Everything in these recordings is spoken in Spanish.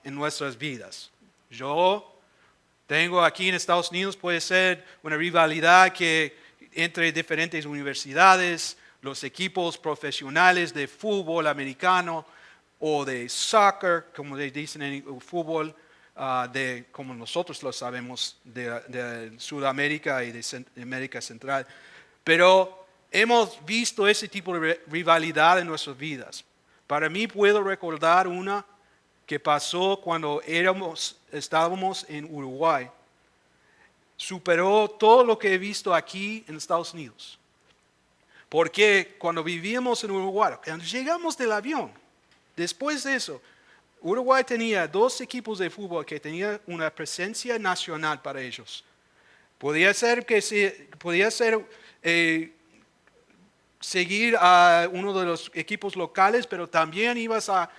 en nuestras vidas. Yo tengo aquí en Estados Unidos, puede ser una rivalidad entre diferentes universidades, los equipos profesionales de fútbol americano o de soccer, como le dicen en el fútbol, como nosotros lo sabemos, de Sudamérica y de América Central. Pero hemos visto ese tipo de rivalidad en nuestras vidas. Para mí puedo recordar una que pasó cuando estábamos en Uruguay. Superó todo lo que he visto aquí en Estados Unidos. Porque cuando vivíamos en Uruguay, cuando llegamos del avión, después de eso, Uruguay tenía 2 equipos de fútbol que tenían una presencia nacional para ellos. Podía ser seguir a uno de los equipos locales, pero también ibas a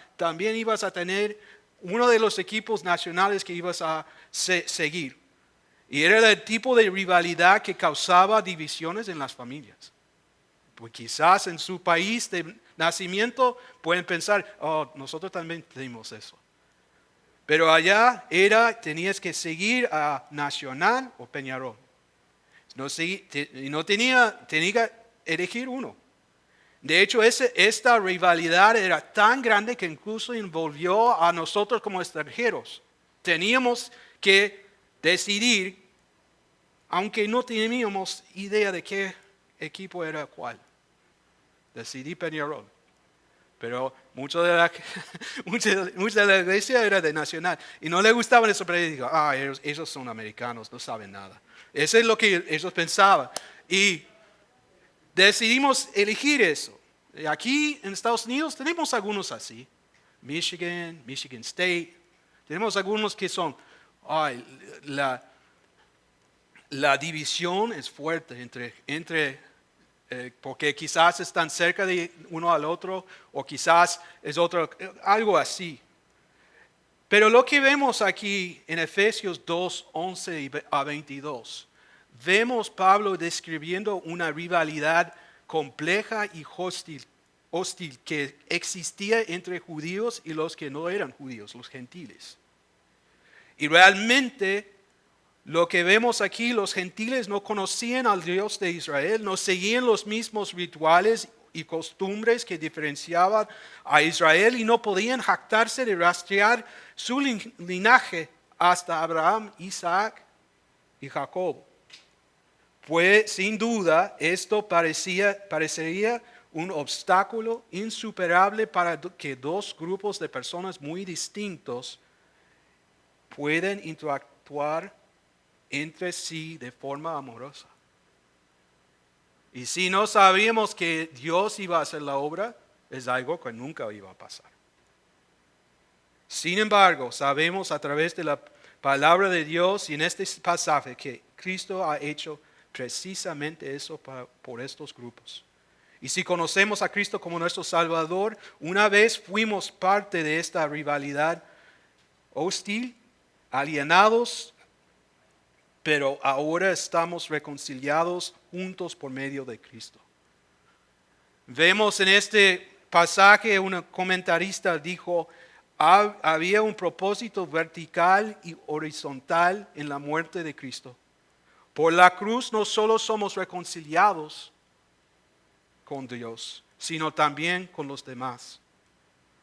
tener uno de los equipos nacionales que ibas a seguir. Y era el tipo de rivalidad que causaba divisiones en las familias. Pues quizás en su país de nacimiento pueden pensar, oh, nosotros también tenemos eso. Pero allá tenías que seguir a Nacional o Peñarol. Tenía que elegir uno. De hecho, esta rivalidad era tan grande que incluso envolvió a nosotros como extranjeros. Teníamos que decidir, aunque no teníamos idea de qué equipo era cuál. Decidí Peñarol. Pero mucha de la iglesia era de Nacional. Y no le gustaban eso, pero digo, ellos son americanos, no saben nada. Eso es lo que ellos pensaban. Y decidimos elegir eso. Aquí en Estados Unidos tenemos algunos así. Michigan State. Tenemos algunos que son, la división es fuerte porque quizás están cerca de uno al otro o quizás es otro, algo así. Pero lo que vemos aquí en Efesios 2, 11 a 22, vemos Pablo describiendo una rivalidad compleja y hostil que existía entre judíos y los que no eran judíos, los gentiles. Y realmente lo que vemos aquí, los gentiles no conocían al Dios de Israel, no seguían los mismos rituales y costumbres que diferenciaban a Israel y no podían jactarse de rastrear su linaje hasta Abraham, Isaac y Jacob. Pues sin duda esto parecería un obstáculo insuperable para que 2 grupos de personas muy distintos puedan interactuar entre sí de forma amorosa. Y si no sabíamos que Dios iba a hacer la obra, es algo que nunca iba a pasar. Sin embargo, sabemos a través de la palabra de Dios y en este pasaje que Cristo ha hecho precisamente eso por estos grupos. Y si conocemos a Cristo como nuestro Salvador, una vez fuimos parte de esta rivalidad hostil, alienados, pero ahora estamos reconciliados juntos por medio de Cristo. Vemos en este pasaje, un comentarista dijo, había un propósito vertical y horizontal en la muerte de Cristo. Por la cruz no solo somos reconciliados con Dios, sino también con los demás.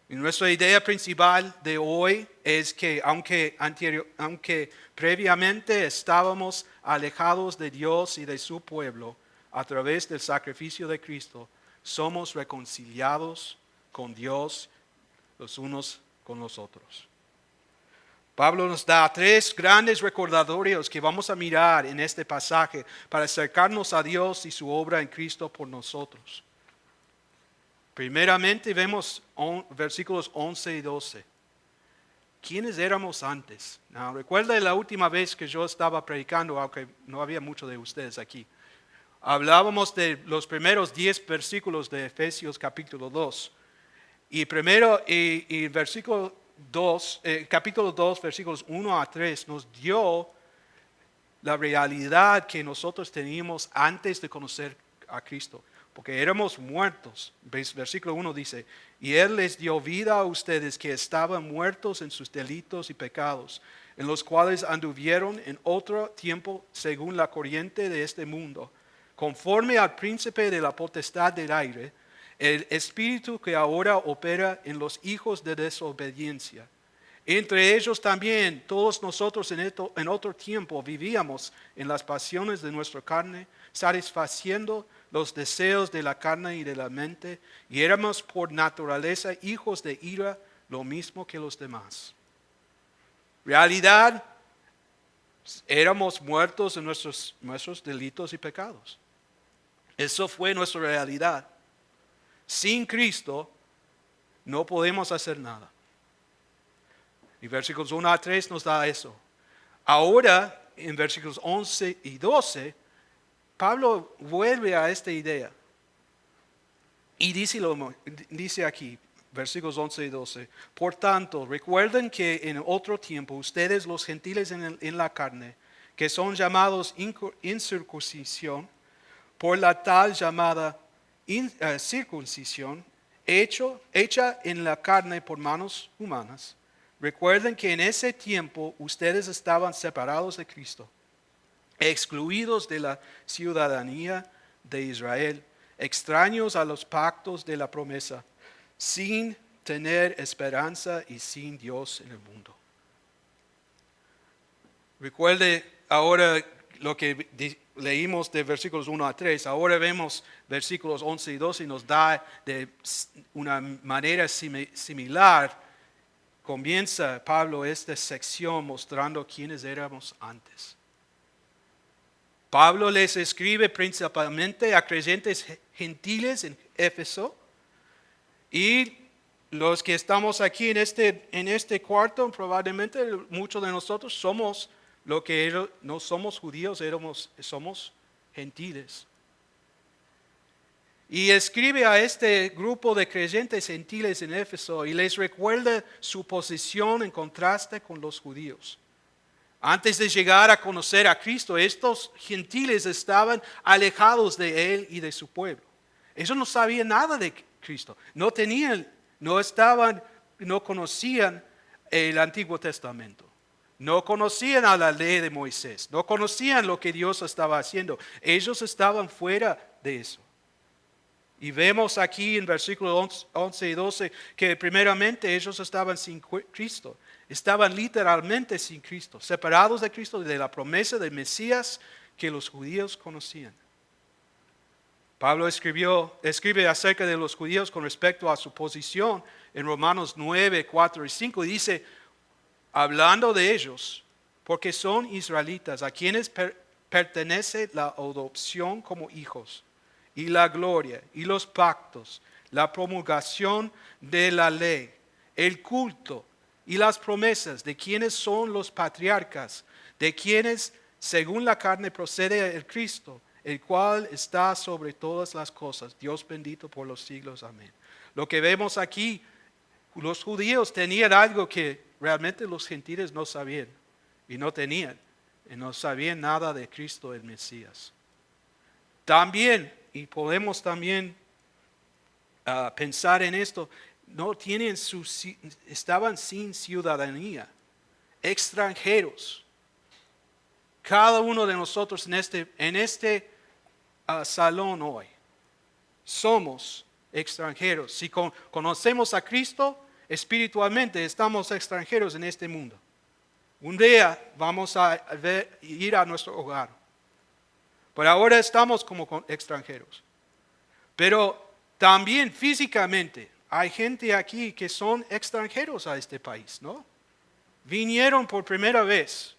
Y nuestra idea principal de hoy es que aunque previamente estábamos alejados de Dios y de su pueblo, a través del sacrificio de Cristo, somos reconciliados con Dios los unos con los otros. Pablo nos da 3 grandes recordatorios que vamos a mirar en este pasaje para acercarnos a Dios y su obra en Cristo por nosotros. Primeramente vemos versículos 11 y 12. ¿Quiénes éramos antes? Recuerda la última vez que yo estaba predicando, aunque no había muchos de ustedes aquí. Hablábamos de los primeros 10 versículos de Efesios capítulo 2. Y primero, y versículo 2, capítulo 2, versículos 1 a 3, nos dio la realidad que nosotros teníamos antes de conocer a Cristo. porque éramos muertos. Versículo 1 dice, y Él les dio vida a ustedes que estaban muertos en sus delitos y pecados, en los cuales anduvieron en otro tiempo según la corriente de este mundo, conforme al príncipe de la potestad del aire, el espíritu que ahora opera en los hijos de desobediencia. Entre ellos también todos nosotros en otro tiempo vivíamos en las pasiones de nuestra carne, satisfaciendo los deseos de la carne y de la mente, y éramos por naturaleza hijos de ira, lo mismo que los demás. Realidad, éramos muertos en nuestros delitos y pecados. Eso fue nuestra realidad. Sin Cristo no podemos hacer nada. Y versículos 1 a 3 nos da eso. Ahora, en versículos 11 y 12, Pablo vuelve a esta idea. Y dice aquí, versículos 11 y 12, por tanto, recuerden que en otro tiempo ustedes los gentiles en la carne, que son llamados incircuncisión, por la tal llamada circuncisión, hecha en la carne por manos humanas, recuerden que en ese tiempo ustedes estaban separados de Cristo, excluidos de la ciudadanía de Israel, extraños a los pactos de la promesa, sin tener esperanza y sin Dios en el mundo. Recuerde ahora lo que leímos de versículos 1 a 3. Ahora vemos versículos 11 y 12 y nos da de una manera similar. Comienza Pablo esta sección mostrando quiénes éramos antes. Pablo les escribe principalmente a creyentes gentiles en Éfeso, y los que estamos aquí en este cuarto, probablemente muchos de nosotros somos lo que no somos judíos, somos gentiles. Y escribe a este grupo de creyentes gentiles en Éfeso y les recuerda su posición en contraste con los judíos. Antes de llegar a conocer a Cristo, estos gentiles estaban alejados de Él y de su pueblo. Ellos no sabían nada de Cristo. No conocían el Antiguo Testamento. No conocían a la ley de Moisés. No conocían lo que Dios estaba haciendo. Ellos estaban fuera de eso. Y vemos aquí en versículos 11 y 12 que primeramente ellos estaban sin Cristo. Estaban literalmente sin Cristo, separados de Cristo, de la promesa del Mesías que los judíos conocían. Pablo escribe acerca de los judíos con respecto a su posición en Romanos 9, 4 y 5. Y dice, hablando de ellos, porque son israelitas, a quienes pertenece la adopción como hijos, y la gloria, y los pactos, la promulgación de la ley, el culto y las promesas, de quienes son los patriarcas, de quienes según la carne procede el Cristo, el cual está sobre todas las cosas, Dios bendito por los siglos, amén. Lo que vemos aquí, los judíos tenían algo que realmente los gentiles no sabían, y no tenían, y no sabían nada de Cristo el Mesías. También, y podemos también pensar en esto, estaban sin ciudadanía, extranjeros. Cada uno de nosotros en este salón hoy somos extranjeros. Si conocemos a Cristo, espiritualmente estamos extranjeros en este mundo. Un día vamos a ir a nuestro hogar. Pero ahora estamos como extranjeros. Pero también físicamente hay gente aquí que son extranjeros a este país, ¿no? Vinieron por primera vez.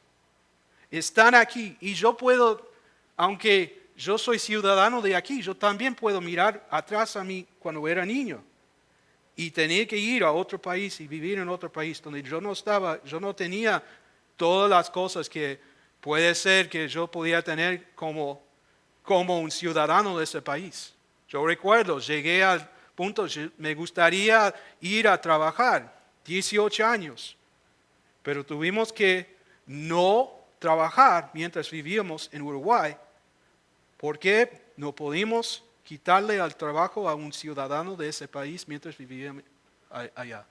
Están aquí y yo puedo, aunque yo soy ciudadano de aquí, yo también puedo mirar atrás a mí cuando era niño y tener que ir a otro país y vivir en otro país donde yo no tenía todas las cosas que puede ser que yo podía tener como un ciudadano de ese país. Yo recuerdo, llegué al punto, me gustaría ir a trabajar, 18 años, pero tuvimos que no trabajar mientras vivíamos en Uruguay, porque no pudimos quitarle al trabajo a un ciudadano de ese país mientras vivía allá.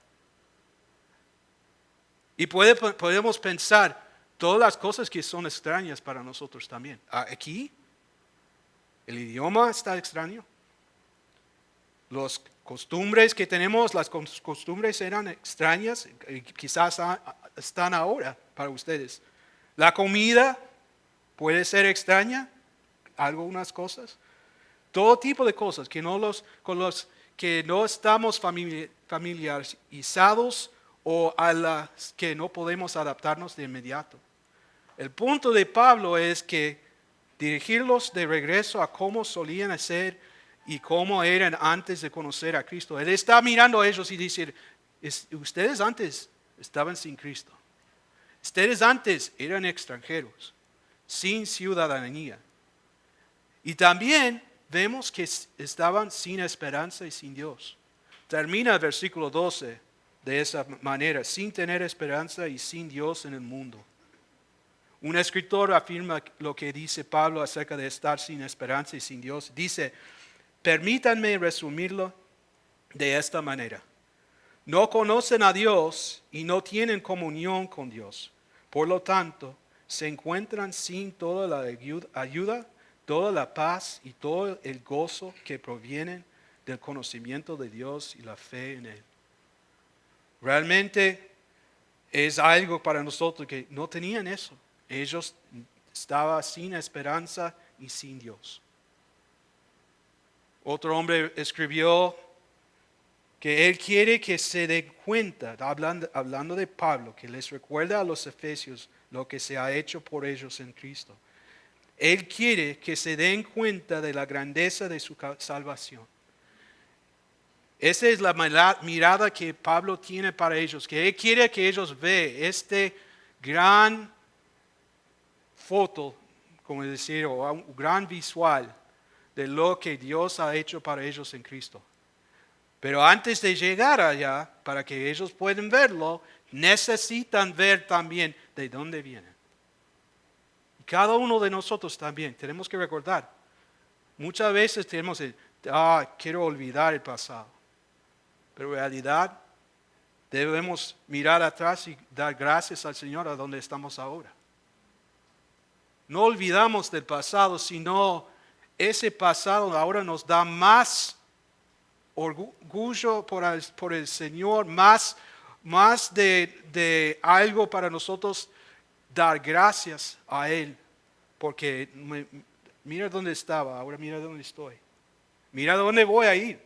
Y podemos pensar todas las cosas que son extrañas para nosotros también. Aquí, el idioma está extraño. Las costumbres que tenemos, las costumbres eran extrañas, quizás están ahora para ustedes. La comida puede ser extraña, algunas cosas. Todo tipo de cosas con los que no estamos familiarizados o a las que no podemos adaptarnos de inmediato. El punto de Pablo es que dirigirlos de regreso a cómo solían ser y cómo eran antes de conocer a Cristo. Él está mirando a ellos y dice, ustedes antes estaban sin Cristo. Ustedes antes eran extranjeros, sin ciudadanía. Y también vemos que estaban sin esperanza y sin Dios. Termina el versículo 12 de esa manera, sin tener esperanza y sin Dios en el mundo. Un escritor afirma lo que dice Pablo acerca de estar sin esperanza y sin Dios. Dice, permítanme resumirlo de esta manera. No conocen a Dios y no tienen comunión con Dios. Por lo tanto, se encuentran sin toda la ayuda, toda la paz y todo el gozo que provienen del conocimiento de Dios y la fe en Él. Realmente es algo para nosotros que no tenían eso. Ellos estaban sin esperanza y sin Dios. Otro hombre escribió que él quiere que se den cuenta, hablando de Pablo, que les recuerda a los efesios lo que se ha hecho por ellos en Cristo. Él quiere que se den cuenta de la grandeza de su salvación. Esa es la mirada que Pablo tiene para ellos, que él quiere que ellos vean este gran foto, como decir, o un gran visual de lo que Dios ha hecho para ellos en Cristo. Pero antes de llegar allá, para que ellos puedan verlo, necesitan ver también de dónde vienen. Cada uno de nosotros también tenemos que recordar. Muchas veces tenemos quiero olvidar el pasado. Pero en realidad debemos mirar atrás y dar gracias al Señor a donde estamos ahora. No olvidamos del pasado, sino ese pasado ahora nos da más orgullo por el Señor, más de algo para nosotros dar gracias a Él. Porque mira dónde estaba, ahora mira dónde estoy. Mira dónde voy a ir.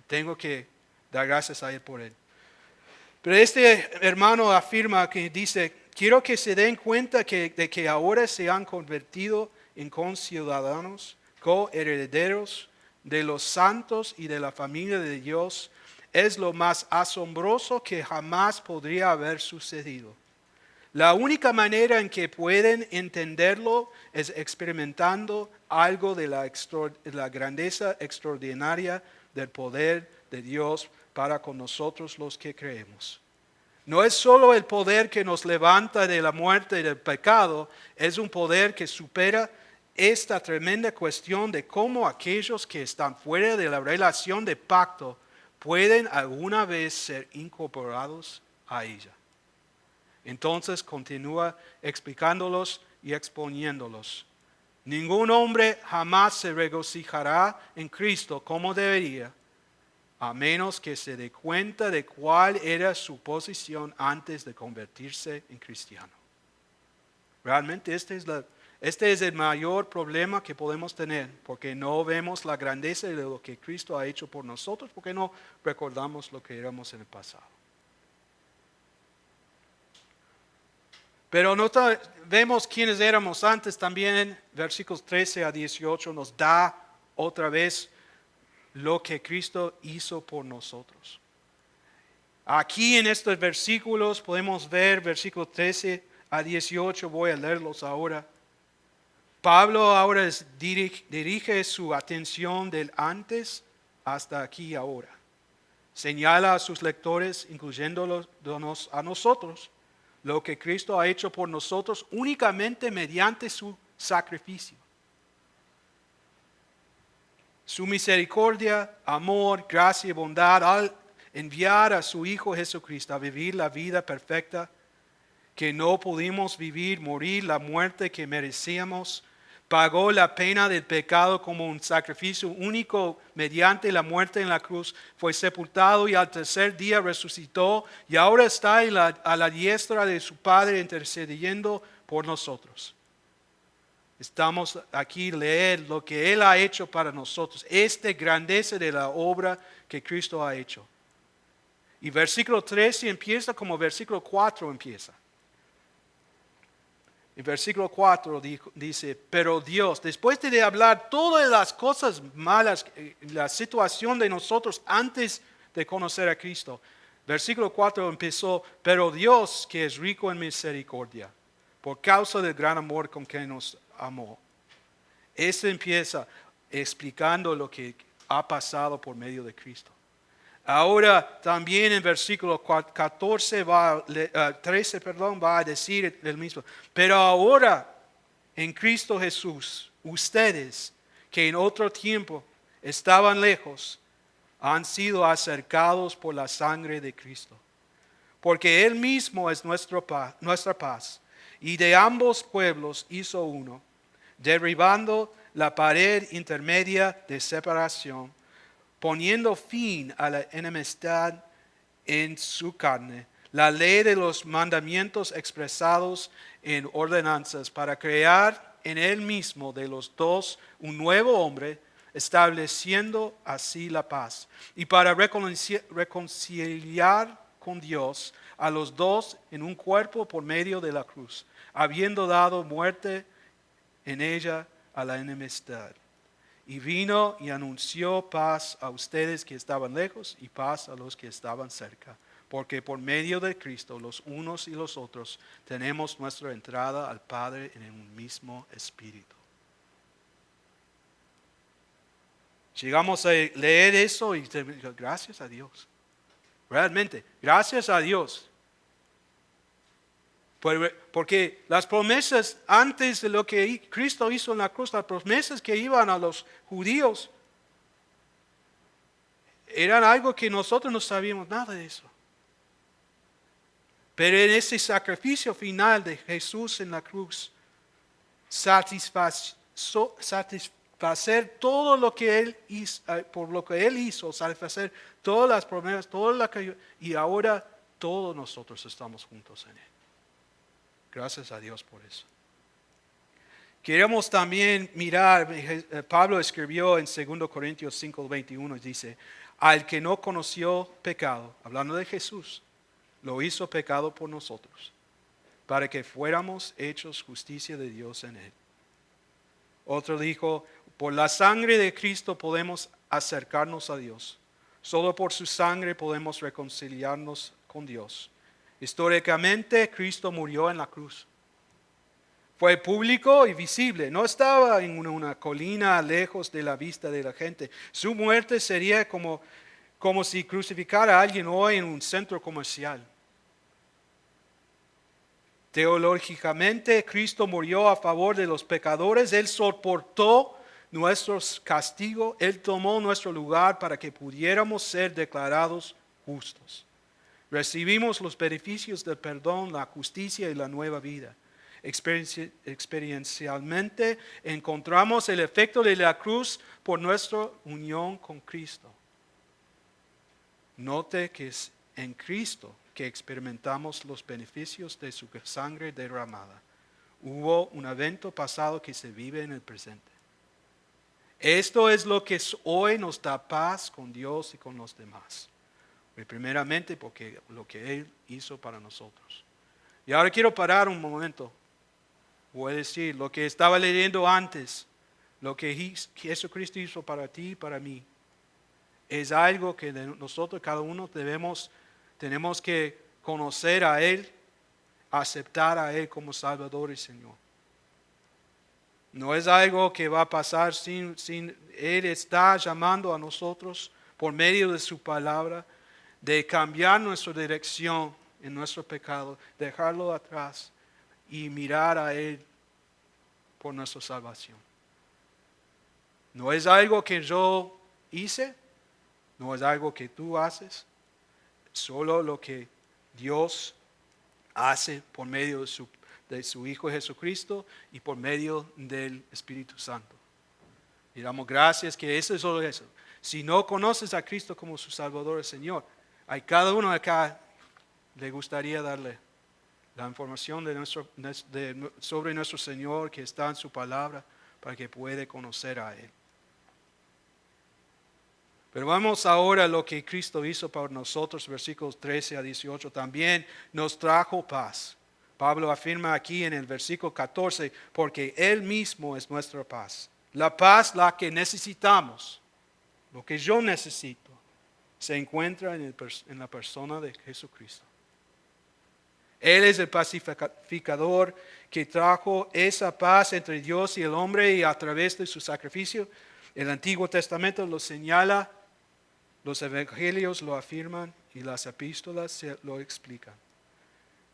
Tengo que dar gracias a Él por Él. Pero este hermano afirma que dice, quiero que se den cuenta de que ahora se han convertido en conciudadanos, coherederos de los santos y de la familia de Dios. Es lo más asombroso que jamás podría haber sucedido. La única manera en que pueden entenderlo es experimentando algo de la grandeza extraordinaria del poder de Dios para con nosotros los que creemos. No es solo el poder que nos levanta de la muerte y del pecado, es un poder que supera esta tremenda cuestión de cómo aquellos que están fuera de la relación de pacto pueden alguna vez ser incorporados a ella. Entonces continúa explicándolos y exponiéndolos. Ningún hombre jamás se regocijará en Cristo como debería, a menos que se dé cuenta de cuál era su posición antes de convertirse en cristiano. Realmente este es el mayor problema que podemos tener, porque no vemos la grandeza de lo que Cristo ha hecho por nosotros, porque no recordamos lo que éramos en el pasado. Pero vemos quiénes éramos antes también, versículos 13 a 18 nos da otra vez lo que Cristo hizo por nosotros. Aquí en estos versículos podemos ver versículos 13 a 18, voy a leerlos ahora. Pablo ahora dirige su atención del antes hasta aquí y ahora. Señala a sus lectores, incluyéndolos a nosotros, lo que Cristo ha hecho por nosotros únicamente mediante su sacrificio. su misericordia, amor, gracia y bondad al enviar a su Hijo Jesucristo a vivir la vida perfecta que no pudimos vivir, morir la muerte que merecíamos, pagó la pena del pecado como un sacrificio único mediante la muerte en la cruz, fue sepultado y al tercer día resucitó y ahora está a la diestra de su Padre intercediendo por nosotros. Estamos aquí a leer lo que Él ha hecho para nosotros, grandeza de la obra que Cristo ha hecho. Y versículo 13 empieza como versículo 4 empieza. En versículo 4 dice, pero Dios, después de hablar todas las cosas malas, la situación de nosotros antes de conocer a Cristo, versículo 4 empezó, pero Dios que es rico en misericordia, por causa del gran amor con que nos amó. Eso empieza explicando lo que ha pasado por medio de Cristo. Ahora también en versículo 13 va a decir el mismo. Pero ahora en Cristo Jesús, ustedes que en otro tiempo estaban lejos, han sido acercados por la sangre de Cristo. Porque Él mismo es nuestra paz, y de ambos pueblos hizo uno, derribando la pared intermedia de separación, poniendo fin a la enemistad en su carne, la ley de los mandamientos expresados en ordenanzas, para crear en Él mismo de los dos un nuevo hombre, estableciendo así la paz, y para reconciliar con Dios a los dos en un cuerpo por medio de la cruz, habiendo dado muerte en ella a la enemistad. Y vino y anunció paz a ustedes que estaban lejos y paz a los que estaban cerca. Porque por medio de Cristo los unos y los otros tenemos nuestra entrada al Padre en un mismo espíritu. Llegamos a leer eso y gracias a Dios. Realmente, gracias a Dios. Porque las promesas antes de lo que Cristo hizo en la cruz, las promesas que iban a los judíos, eran algo que nosotros no sabíamos nada de eso. Pero en ese sacrificio final de Jesús en la cruz, satisfacer todo lo que Él hizo, por lo que Él hizo, satisfacer todas las promesas, y ahora todos nosotros estamos juntos en Él. Gracias a Dios por eso. Queremos también mirar, Pablo escribió en 2 Corintios 5:21, dice, al que no conoció pecado, hablando de Jesús, lo hizo pecado por nosotros, para que fuéramos hechos justicia de Dios en Él. Otro dijo, por la sangre de Cristo podemos acercarnos a Dios. Solo por su sangre podemos reconciliarnos con Dios. Históricamente, Cristo murió en la cruz. Fue público y visible. No estaba en una colina lejos de la vista de la gente. Su muerte sería como si crucificara a alguien hoy en un centro comercial. Teológicamente, Cristo murió a favor de los pecadores. Él soportó nuestro castigo. Él tomó nuestro lugar para que pudiéramos ser declarados justos. Recibimos los beneficios del perdón, la justicia y la nueva vida. Experiencialmente encontramos el efecto de la cruz por nuestra unión con Cristo. Note que es en Cristo que experimentamos los beneficios de su sangre derramada. Hubo un evento pasado que se vive en el presente. Esto es lo que hoy nos da paz con Dios y con los demás. Primeramente porque lo que Él hizo para nosotros. Y ahora quiero parar un momento. Voy a decir lo que estaba leyendo antes. Lo que Jesucristo hizo para ti y para mí. Es algo que nosotros cada uno tenemos que conocer a Él. Aceptar a Él como Salvador y Señor. No es algo que va a pasar sin Él está llamando a nosotros por medio de su palabra. De cambiar nuestra dirección en nuestro pecado, dejarlo atrás y mirar a Él por nuestra salvación. No es algo que yo hice, no es algo que tú haces, solo lo que Dios hace por medio de su Hijo Jesucristo y por medio del Espíritu Santo. Y damos gracias que eso es solo eso. Si no conoces a Cristo como su Salvador y Señor, a cada uno acá le gustaría darle la información sobre nuestro Señor que está en su palabra para que pueda conocer a Él. Pero vamos ahora a lo que Cristo hizo para nosotros, versículos 13 a 18. También nos trajo paz. Pablo afirma aquí en el versículo 14, porque Él mismo es nuestra paz. La paz, la que necesitamos, lo que yo necesito, se encuentra en la persona de Jesucristo. Él es el pacificador que trajo esa paz entre Dios y el hombre y a través de su sacrificio. El Antiguo Testamento lo señala, los evangelios lo afirman y las epístolas lo explican.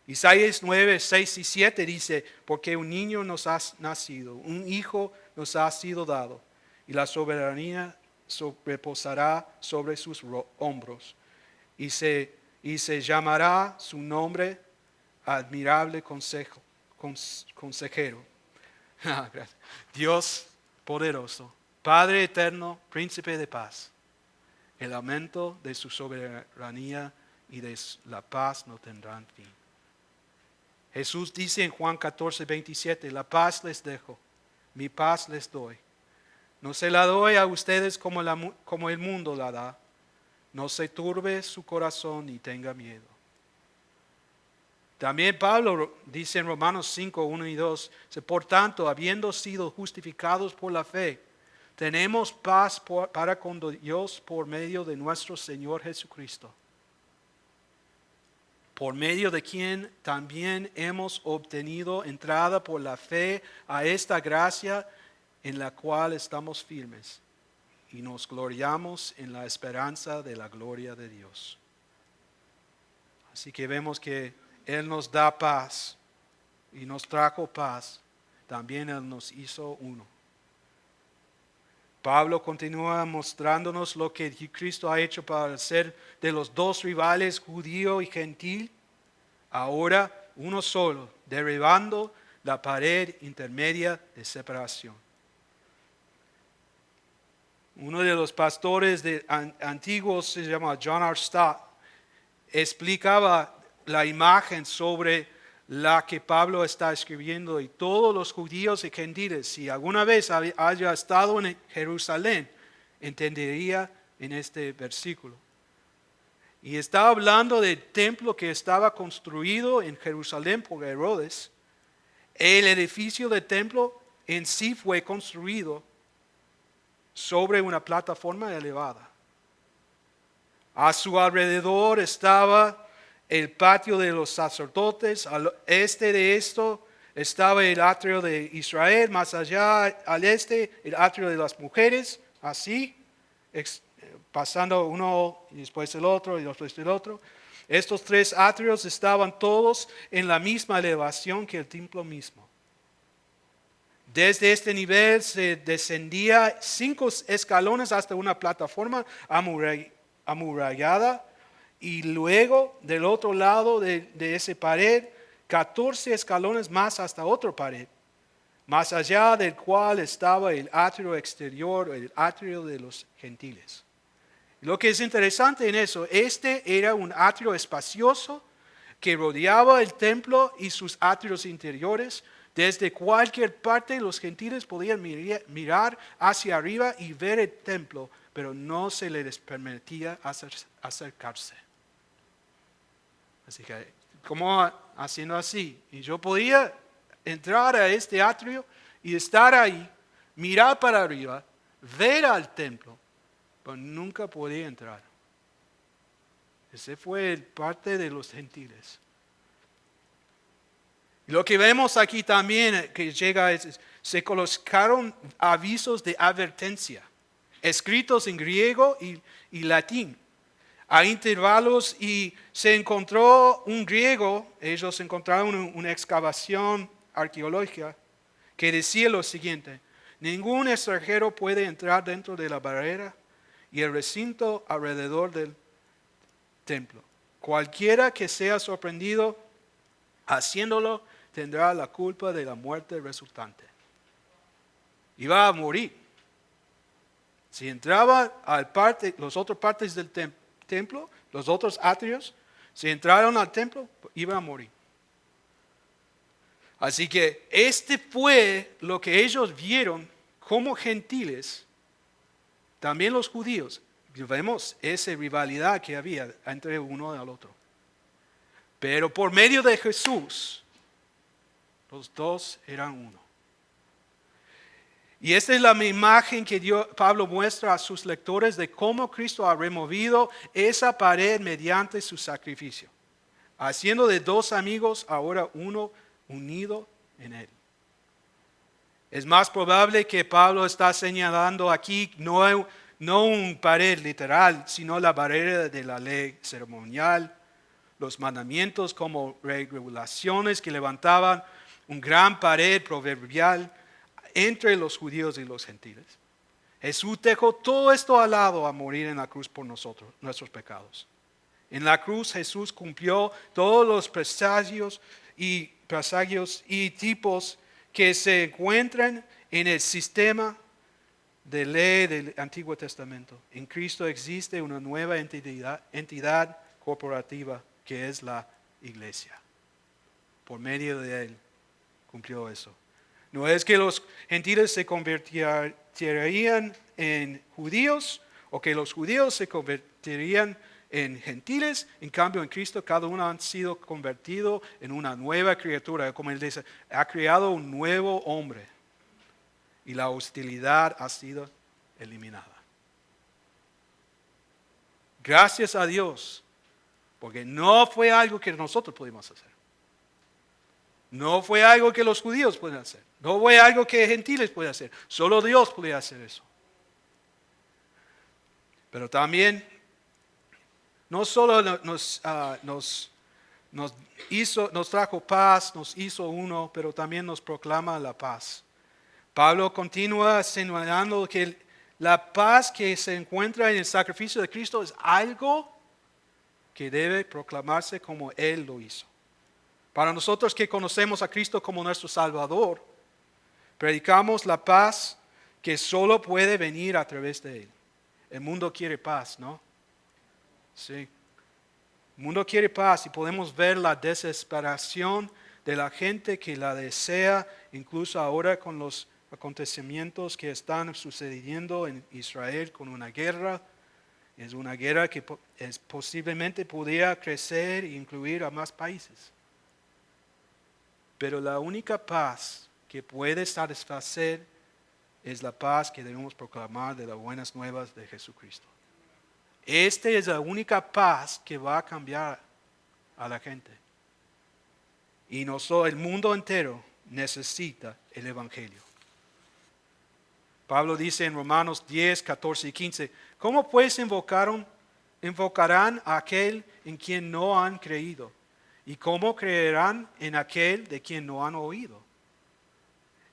Isaías 9, 6 y 7 dice, porque un niño nos ha nacido, un hijo nos ha sido dado, y la soberanía reposará sobre sus hombros, y se llamará su nombre admirable consejero. Dios poderoso, Padre eterno, príncipe de paz. El aumento de su soberanía y de la paz no tendrán fin. Jesús dice en Juan 14, 27, la paz les dejo, mi paz les doy. No se la doy a ustedes como el mundo la da. No se turbe su corazón ni tenga miedo. También Pablo dice en Romanos 5, 1 y 2, por tanto, habiendo sido justificados por la fe, tenemos paz para con Dios por medio de nuestro Señor Jesucristo, por medio de quien también hemos obtenido entrada por la fe a esta gracia en la cual estamos firmes y nos gloriamos en la esperanza de la gloria de Dios. Así que vemos que Él nos da paz y nos trajo paz, también Él nos hizo uno. Pablo continúa mostrándonos lo que Cristo ha hecho para hacer de los dos rivales, judío y gentil, ahora uno solo, derribando la pared intermedia de separación. Uno de los pastores antiguos se llama John R. Stott, explicaba la imagen sobre la que Pablo está escribiendo, y todos los judíos y gentiles, si alguna vez haya estado en Jerusalén, entendería en este versículo. Y está hablando del templo que estaba construido en Jerusalén por Herodes. El edificio del templo en sí fue construido sobre una plataforma elevada. A su alrededor estaba el patio de los sacerdotes, al este de esto estaba el atrio de Israel, más allá al este el atrio de las mujeres, así, pasando uno y después el otro y después el otro. Estos tres atrios estaban todos en la misma elevación que el templo mismo. Desde este nivel se descendía 5 escalones hasta una plataforma amurallada, y luego del otro lado de esa pared, 14 escalones más hasta otra pared, más allá del cual estaba el atrio exterior, el atrio de los gentiles. Lo que es interesante en eso, este era un atrio espacioso que rodeaba el templo y sus atrios interiores. Desde cualquier parte los gentiles podían mirar hacia arriba y ver el templo, pero no se les permitía acercarse. Así que, como haciendo así, y yo podía entrar a este atrio y estar ahí, mirar para arriba, ver al templo, pero nunca podía entrar. Ese fue parte de los gentiles. Y lo que vemos aquí también que llega es, se colocaron avisos de advertencia, escritos en griego y latín, a intervalos, y se encontró un griego, ellos encontraron una excavación arqueológica que decía lo siguiente: Ningún extranjero puede entrar dentro de la barrera y el recinto alrededor del templo. Cualquiera que sea sorprendido haciéndolo tendrá la culpa de la muerte resultante. Iba a morir. Si entraba al las otras partes del templo, los otros atrios, si entraron al templo, iba a morir. Así que este fue lo que ellos vieron como gentiles, también los judíos. Vemos esa rivalidad que había entre uno y el otro. Pero por medio de Jesús, los dos eran uno. Y esta es la imagen que Pablo muestra a sus lectores de cómo Cristo ha removido esa pared mediante su sacrificio, haciendo de dos amigos ahora uno unido en él. Es más probable que Pablo está señalando aquí no un pared literal, sino la barrera de la ley ceremonial, los mandamientos como regulaciones que levantaban un gran pared proverbial entre los judíos y los gentiles. Jesús dejó todo esto al lado a morir en la cruz por nosotros, nuestros pecados. En la cruz Jesús cumplió todos los presagios y tipos que se encuentran en el sistema de ley del Antiguo Testamento. En Cristo existe una nueva entidad corporativa que es la iglesia. Por medio de él cumplió eso. No es que los gentiles se convertirían en judíos o que los judíos se convertirían en gentiles. En cambio, en Cristo cada uno ha sido convertido en una nueva criatura. Como él dice, ha creado un nuevo hombre y la hostilidad ha sido eliminada. Gracias a Dios, porque no fue algo que nosotros pudimos hacer. No fue algo que los judíos pueden hacer. No fue algo que gentiles pueden hacer. Solo Dios podía hacer eso. Pero también, no solo nos trajo paz, nos hizo uno, pero también nos proclama la paz. Pablo continúa señalando que la paz que se encuentra en el sacrificio de Cristo es algo que debe proclamarse como Él lo hizo. Para nosotros que conocemos a Cristo como nuestro Salvador, predicamos la paz que solo puede venir a través de Él. El mundo quiere paz, ¿no? Sí. El mundo quiere paz y podemos ver la desesperación de la gente que la desea, incluso ahora con los acontecimientos que están sucediendo en Israel con una guerra. Es una guerra que posiblemente podría crecer e incluir a más países. Pero la única paz que puede satisfacer es la paz que debemos proclamar de las buenas nuevas de Jesucristo. Esta es la única paz que va a cambiar a la gente. Y el mundo entero necesita el Evangelio. Pablo dice en Romanos 10, 14 y 15, ¿cómo pues invocarán a aquel en quien no han creído? ¿Y cómo creerán en aquel de quien no han oído?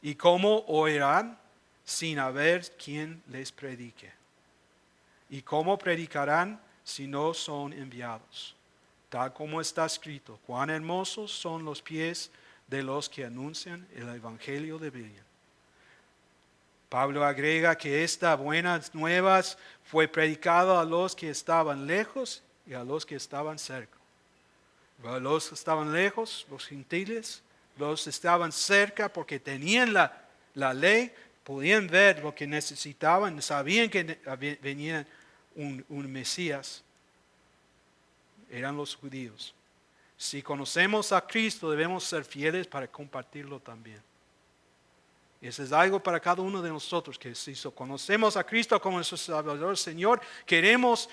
¿Y cómo oirán sin haber quien les predique? ¿Y cómo predicarán si no son enviados? Tal como está escrito, cuán hermosos son los pies de los que anuncian el evangelio de bien. Pablo agrega que estas buenas nuevas fue predicado a los que estaban lejos y a los que estaban cerca. Los que estaban lejos, los gentiles, los que estaban cerca porque tenían la ley, podían ver lo que necesitaban, sabían que venía un Mesías. Eran los judíos. Si conocemos a Cristo, debemos ser fieles para compartirlo también. Y eso es algo para cada uno de nosotros, que si conocemos a Cristo como nuestro Salvador, Señor, queremos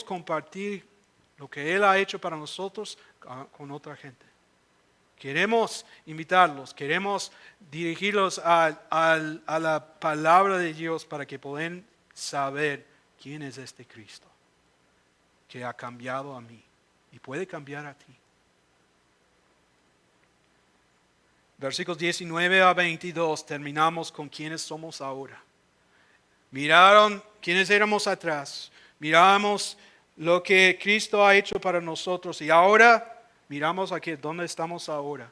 compartir lo que Él ha hecho para nosotros con otra gente. Queremos invitarlos, queremos dirigirlos a la palabra de Dios para que puedan saber quién es este Cristo que ha cambiado a mí y puede cambiar a ti. versículos 19 a 22, terminamos con quiénes somos ahora. Miraron quiénes éramos atrás. Miramos lo que Cristo ha hecho para nosotros. Y ahora miramos aquí dónde estamos ahora.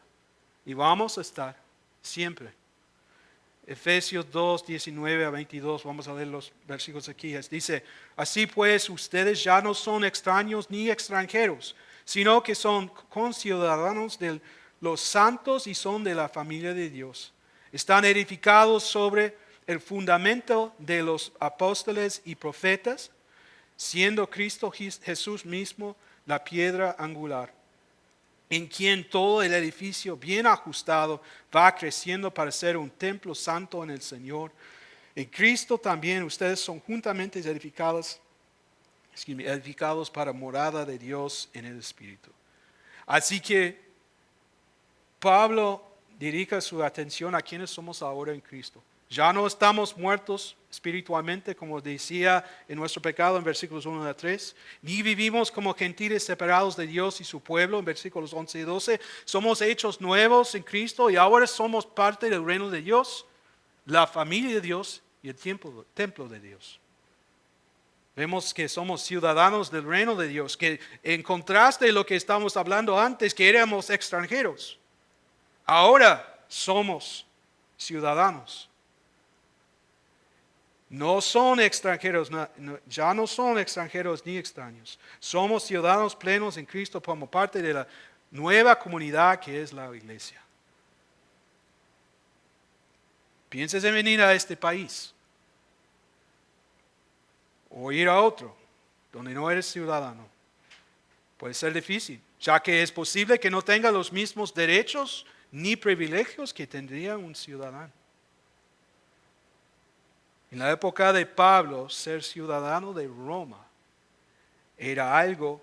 Y vamos a estar siempre. Efesios 2, 19 a 22. Vamos a leer los versículos aquí. Dice, así pues ustedes ya no son extraños ni extranjeros, sino que son conciudadanos de los santos y son de la familia de Dios. Están edificados sobre el fundamento de los apóstoles y profetas, siendo Cristo Jesús mismo la piedra angular, en quien todo el edificio bien ajustado va creciendo para ser un templo santo en el Señor. En Cristo también ustedes son juntamente edificados para morada de Dios en el Espíritu. Así que Pablo dirige su atención a quienes somos ahora en Cristo. Ya no estamos muertos espiritualmente, como decía, en nuestro pecado en versículos 1 a 3, ni vivimos como gentiles separados de Dios y su pueblo en versículos 11 y 12. Somos hechos nuevos en Cristo y ahora somos parte del reino de Dios, la familia de Dios y el templo de Dios. Vemos que somos ciudadanos del reino de Dios, que en contraste de lo que estábamos hablando antes, que éramos extranjeros, ahora somos ciudadanos. No son extranjeros, ya no son extranjeros ni extraños. Somos ciudadanos plenos en Cristo como parte de la nueva comunidad que es la iglesia. Pienses en venir a este país o ir a otro donde no eres ciudadano. Puede ser difícil, ya que es posible que no tenga los mismos derechos ni privilegios que tendría un ciudadano. En la época de Pablo, ser ciudadano de Roma era algo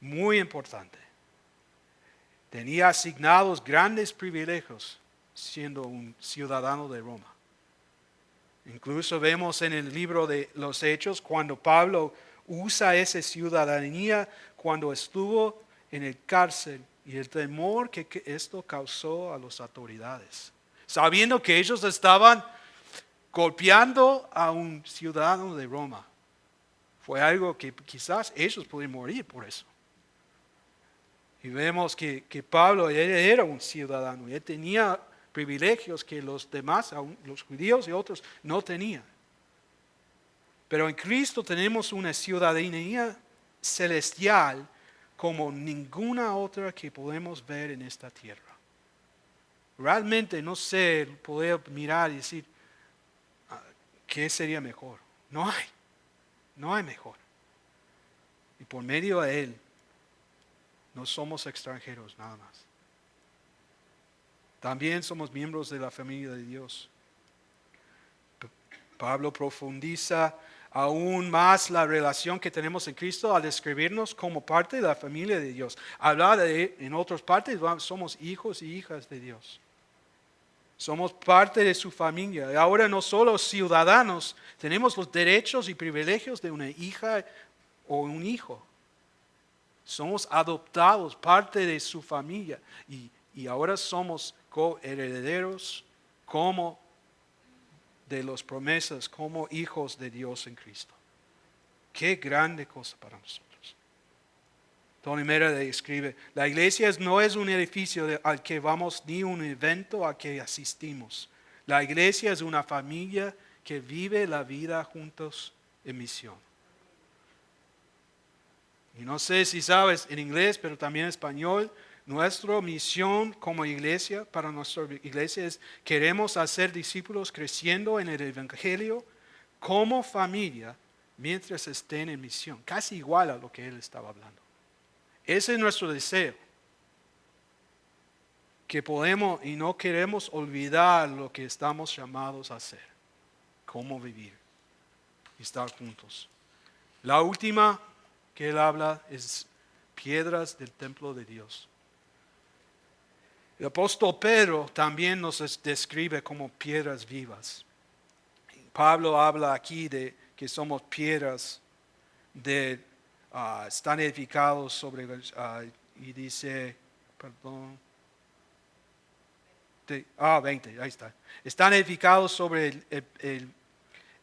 muy importante. Tenía asignados grandes privilegios siendo un ciudadano de Roma. Incluso vemos en el libro de los Hechos cuando Pablo usa esa ciudadanía cuando estuvo en el cárcel y el temor que esto causó a las autoridades. Sabiendo que ellos estaban golpeando a un ciudadano de Roma. Fue algo que quizás ellos podían morir por eso. Y vemos que Pablo era un ciudadano y él tenía privilegios que los demás, los judíos y otros, no tenían. Pero en Cristo tenemos una ciudadanía celestial como ninguna otra que podemos ver en esta tierra. Realmente no sé, poder mirar y decir, ¿qué sería mejor? No hay mejor. Y por medio de Él, no somos extranjeros nada más. También somos miembros de la familia de Dios. Pablo profundiza aún más la relación que tenemos en Cristo al describirnos como parte de la familia de Dios. Habla en otras partes, somos hijos y hijas de Dios. Somos parte de su familia. Y ahora no solo ciudadanos, tenemos los derechos y privilegios de una hija o un hijo. Somos adoptados, parte de su familia. Y ahora somos coherederos como de las promesas, como hijos de Dios en Cristo. Qué grande cosa para nosotros. Tony Merida escribe, la iglesia no es un edificio al que vamos ni un evento al que asistimos. La iglesia es una familia que vive la vida juntos en misión. Y no sé si sabes en inglés, pero también en español, nuestra misión como iglesia, para nuestra iglesia es, queremos hacer discípulos creciendo en el evangelio como familia mientras estén en misión. Casi igual a lo que él estaba hablando. Ese es nuestro deseo. Que podemos y no queremos olvidar lo que estamos llamados a hacer. Cómo vivir y estar juntos. La última que él habla es piedras del templo de Dios. El apóstol Pedro también nos describe como piedras vivas. Pablo habla aquí de que somos piedras están edificados sobre y dice, perdón, 20, ahí está. Están edificados sobre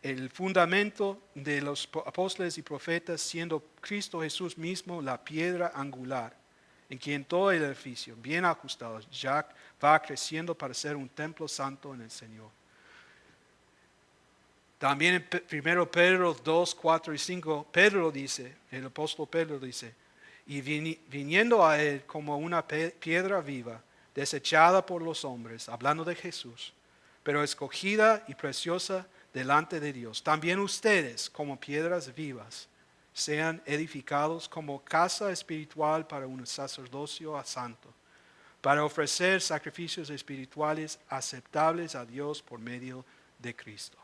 el fundamento de los apóstoles y profetas, siendo Cristo Jesús mismo la piedra angular, en quien todo el edificio, bien ajustado, ya va creciendo para ser un templo santo en el Señor. También en 1 Pedro 2, 4 y 5, Pedro dice, el apóstol Pedro dice, y viniendo a él como una piedra viva, desechada por los hombres, hablando de Jesús, pero escogida y preciosa delante de Dios. También ustedes, como piedras vivas, sean edificados como casa espiritual para un sacerdocio santo, para ofrecer sacrificios espirituales aceptables a Dios por medio de Cristo.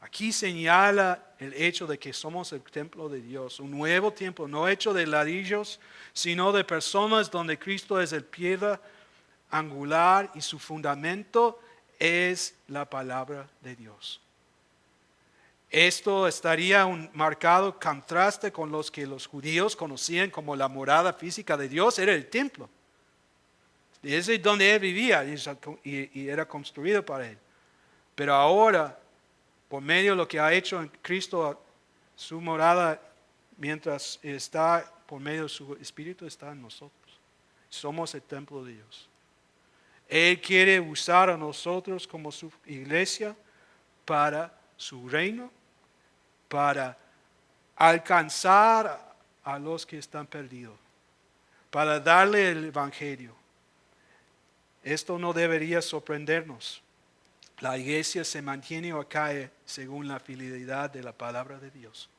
Aquí señala el hecho de que somos el templo de Dios, un nuevo templo, no hecho de ladrillos, sino de personas donde Cristo es el piedra angular y su fundamento es la palabra de Dios. Esto estaría un marcado contraste con los que los judíos conocían como la morada física de Dios, era el templo. Ese es donde él vivía y era construido para él. Pero ahora, por medio de lo que ha hecho en Cristo, su morada, mientras está por medio de su Espíritu, está en nosotros. Somos el templo de Dios. Él quiere usar a nosotros como su iglesia para su reino, para alcanzar a los que están perdidos, para darle el evangelio. Esto no debería sorprendernos. La iglesia se mantiene o cae según la fidelidad de la palabra de Dios.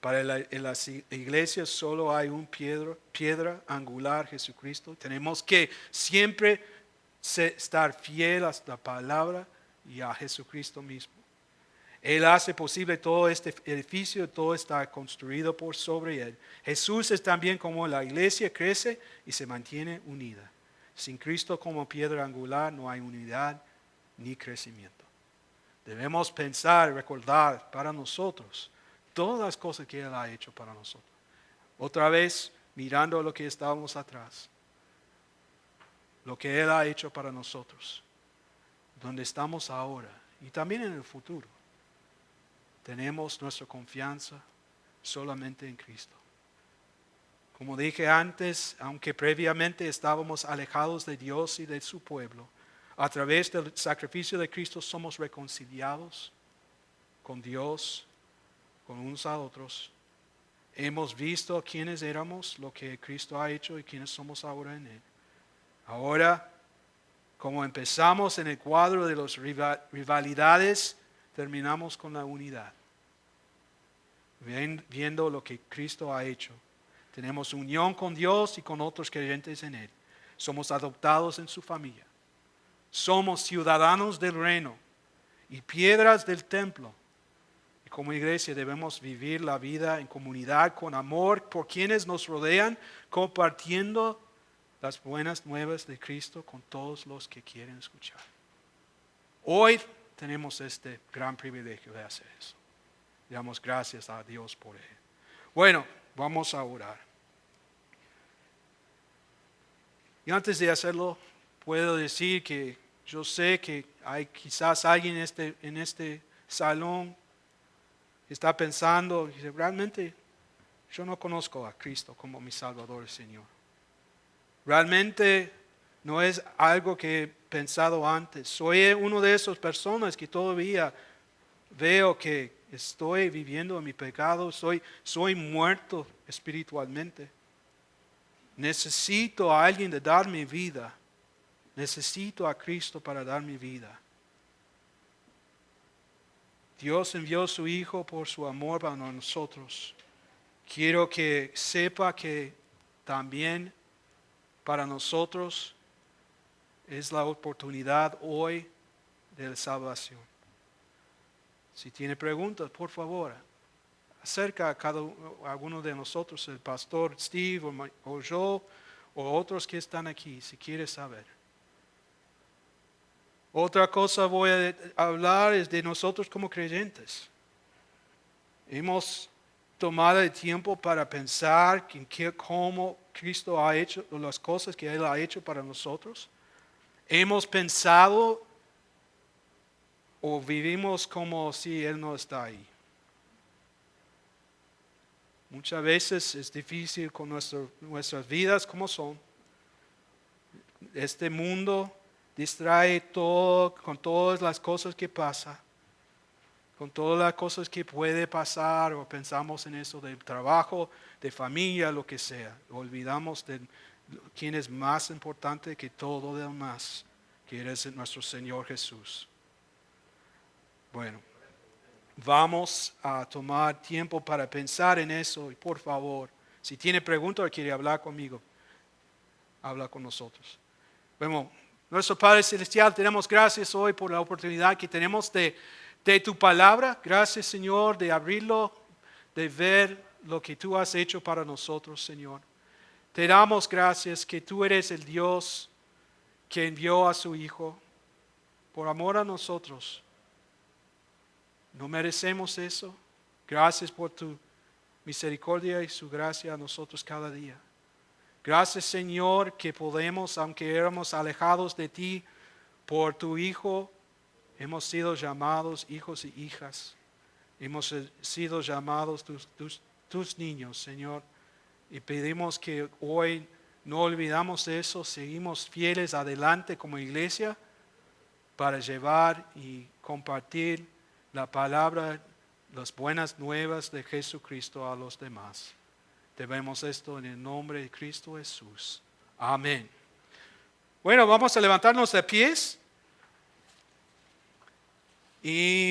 Para las iglesias solo hay un piedra angular, Jesucristo. Tenemos que siempre estar fiel a la palabra y a Jesucristo mismo. Él hace posible todo este edificio, todo está construido por sobre él. Jesús es también como la iglesia crece y se mantiene unida. Sin Cristo como piedra angular no hay unidad ni crecimiento. Debemos pensar, recordar para nosotros todas las cosas que Él ha hecho para nosotros. Otra vez, mirando lo que estábamos atrás, lo que Él ha hecho para nosotros, donde estamos ahora y también en el futuro. Tenemos nuestra confianza solamente en Cristo. Como dije antes, aunque previamente estábamos alejados de Dios y de su pueblo, a través del sacrificio de Cristo somos reconciliados con Dios, con unos a otros. Hemos visto quiénes éramos, lo que Cristo ha hecho y quiénes somos ahora en Él. Ahora, como empezamos en el cuadro de las rivalidades, terminamos con la unidad. Viendo lo que Cristo ha hecho. Tenemos unión con Dios y con otros creyentes en Él. Somos adoptados en su familia. Somos ciudadanos del reino y piedras del templo. Y como iglesia debemos vivir la vida en comunidad con amor por quienes nos rodean, compartiendo las buenas nuevas de Cristo con todos los que quieren escuchar. Hoy tenemos este gran privilegio de hacer eso. Damos gracias a Dios por él. Bueno, vamos a orar. Y antes de hacerlo, puedo decir que yo sé que hay quizás alguien en este salón que está pensando, dice, realmente yo no conozco a Cristo como mi Salvador y Señor. Realmente no es algo que he pensado antes. Soy uno de esas personas que todavía veo que estoy viviendo en mi pecado, soy muerto espiritualmente. Necesito a alguien de dar mi vida. Necesito a Cristo para dar mi vida. Dios envió a su Hijo por su amor para nosotros. Quiero que sepa que también para nosotros es la oportunidad hoy de la salvación. Si tiene preguntas, por favor, acerca a alguno de nosotros, el pastor Steve o yo, o otros que están aquí, si quiere saber. Otra cosa voy a hablar es de nosotros como creyentes. Hemos tomado el tiempo para pensar en cómo Cristo ha hecho las cosas que Él ha hecho para nosotros. hemos pensado o vivimos como si Él no está ahí. Muchas veces es difícil con nuestras vidas como son. Este mundo distrae todo con todas las cosas que pasan, con todas las cosas que puede pasar, o pensamos en eso del trabajo, de familia, lo que sea. Olvidamos de quién es más importante que todo lo demás, que eres nuestro Señor Jesús. Bueno, vamos a tomar tiempo para pensar en eso y por favor, si tiene preguntas o quiere hablar conmigo, habla con nosotros. Bueno, nuestro Padre Celestial, tenemos gracias hoy por la oportunidad que tenemos de tu palabra. Gracias, Señor, de abrirlo, de ver lo que tú has hecho para nosotros, Señor. Te damos gracias que tú eres el Dios que envió a su Hijo por amor a nosotros. No merecemos eso. Gracias por tu misericordia y su gracia a nosotros cada día. Gracias, Señor, que podemos, aunque éramos alejados de ti, por tu Hijo, hemos sido llamados hijos y hijas. Hemos sido llamados tus niños, Señor. Y pedimos que hoy no olvidamos eso, seguimos fieles adelante como iglesia para llevar y compartir la palabra, las buenas nuevas de Jesucristo a los demás. Debemos esto en el nombre de Cristo Jesús. Amén. Bueno, vamos a levantarnos de pies y